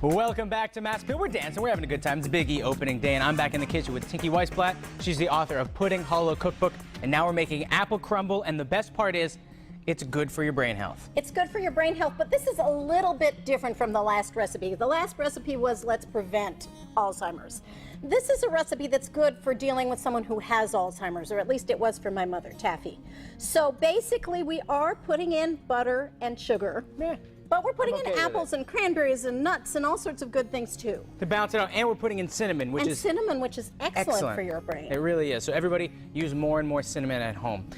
Welcome back to Mass Appeal. We're dancing, we're having a good time. It's Big E opening day, and I'm back in the kitchen with Tinky Weisblat. She's the author of Pudding Hollow Cookbook, and now we're making apple crumble, and the best part is, it's good for your brain health. It's good for your brain health, but this is a little bit different from the last recipe. The last recipe was let's prevent Alzheimer's. This is a recipe that's good for dealing with someone who has Alzheimer's, or at least it was for my mother, Taffy. So basically we are putting in butter and sugar. But we're putting in apples and cranberries and nuts and all sorts of good things too. To balance it out, and we're putting in cinnamon, which is excellent for your brain. It really is. So everybody use more and more cinnamon at home.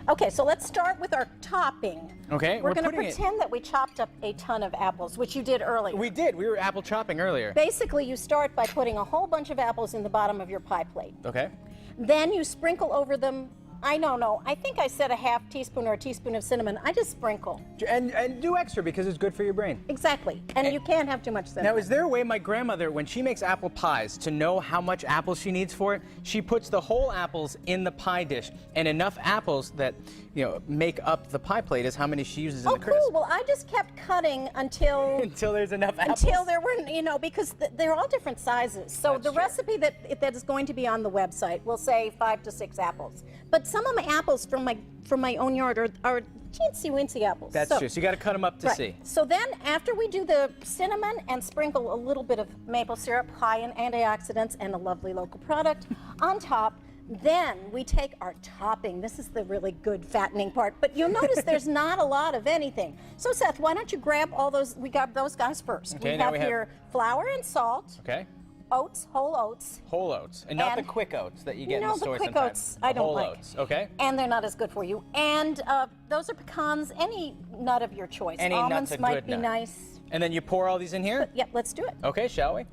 Okay, so let's start with our topping. Okay, we're going to pretend that we chopped up a ton of apples, which you did earlier. We did. We were apple chopping earlier. Basically, you start by putting a whole bunch of apples in the bottom of your pie plate. Okay. Then you sprinkle over them. I don't know. I think I said a half teaspoon or a teaspoon of cinnamon. I just sprinkle. And do extra because it's good for your brain. Exactly. And you can't have too much cinnamon. Now, is there a way my grandmother, when she makes apple pies, to know how much apples she needs for it? She puts the whole apples in the pie dish, and enough apples that, you know, make up the pie plate is how many she uses in the crisp. Oh, cool. Well, I just kept cutting until... until there's enough apples? Until there were, you know, because they're all different sizes. So the recipe that is going to be on the website will say 5 to 6 apples. But some of my apples from my own yard are teensy-weensy apples. That's true. So you got to cut them up to see. So then, after we do the cinnamon and sprinkle a little bit of maple syrup, high in antioxidants and a lovely local product on top, then we take our topping. This is the really good fattening part. But you'll notice there's not a lot of anything. So Seth, why don't you grab all those? We got those guys first. Okay, we have here flour and salt. Okay. Oats, whole oats. Whole oats, and not the quick oats that you get in the store sometimes. No, the quick oats I don't like. Whole oats, okay. And they're not as good for you. And those are pecans, any nut of your choice. Any Almonds nut's a might good be nut. nice. And then you pour all these in here? Yep, let's do it. Okay, shall we?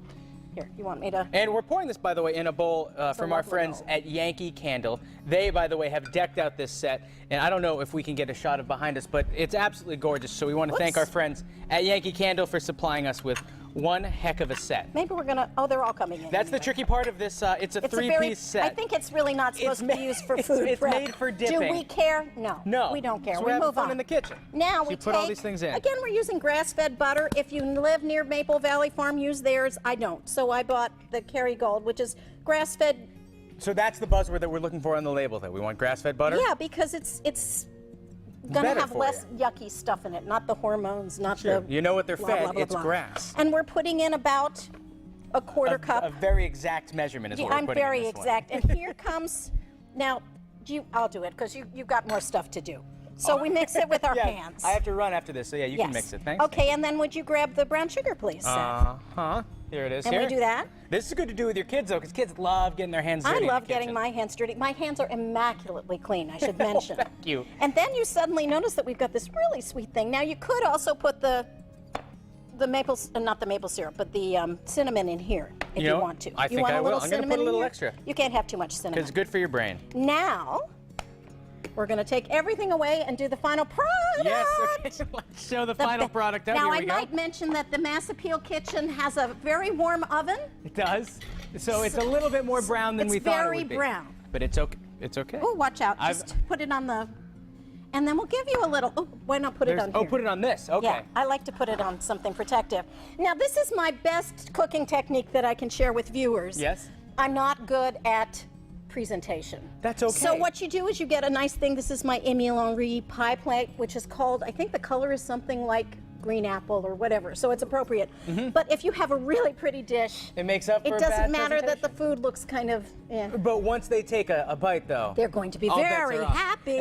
Here, you want me to? And we're pouring this, by the way, in a bowl from our friends at Yankee Candle. They, by the way, have decked out this set, and I don't know if we can get a shot of behind us, but it's absolutely gorgeous. So we want to thank our friends at Yankee Candle for supplying us with one heck of a set. Maybe we're gonna, oh, they're all coming in. That's the tricky part of this, it's a three-piece set. I think it's really not supposed to be used for food It's prep. made for dipping. Do we care? No. No. We don't care. So we we're move having fun on. in the kitchen. Now so we put all these things in. Again, we're using grass-fed butter. If you live near Maple Valley Farm, use theirs. I don't. So I bought the Kerrygold, which is grass-fed. So that's the buzzword that we're looking for on the label, though. We want grass-fed butter? Yeah, because it's gonna have less yucky stuff in it, not the hormones, not the You know what they're blah, fed, blah, blah, it's blah. grass. And we're putting in about a quarter cup. A very exact measurement is what we're putting in I'm this very exact. And here comes, now, I'll do it, because you've got more stuff to do. So we mix it with our hands. I have to run after this, so yeah, you can mix it. Thanks. Okay, and then would you grab the brown sugar, please, Seth? Uh-huh. Here it is. And we do that? This is good to do with your kids, though, because kids love getting their hands dirty. I love getting my hands dirty. My hands are immaculately clean, I should mention. Thank you. And then you suddenly notice that we've got this really sweet thing. Now, you could also put the maple, not the maple syrup, but the cinnamon in here if you want to. I think I will. I'm going to put a little extra. You can't have too much cinnamon. Because it's good for your brain. Now, we're going to take everything away and do the final product. Yes, okay. Let's show the final product out. Now, Here we go. I might mention that the Mass Appeal kitchen has a very warm oven. It does. So it's a little bit more brown than we thought it would be. It's very brown. But it's okay. It's okay. Oh, watch out. Just put it on the... And then we'll give you a little... Oh, why not put it on here? Oh, put it on this. Okay. Yeah, I like to put it on something protective. Now, this is my best cooking technique that I can share with viewers. Yes. I'm not good at presentation. That's okay. So what you do is you get a nice thing. This is my Emile Henry pie plate, which is called, I think the color is something like green apple or whatever, so it's appropriate. But if you have a really pretty dish, it makes up for it doesn't matter that the food looks kind of, But once they take a bite, though, they're going to be very happy.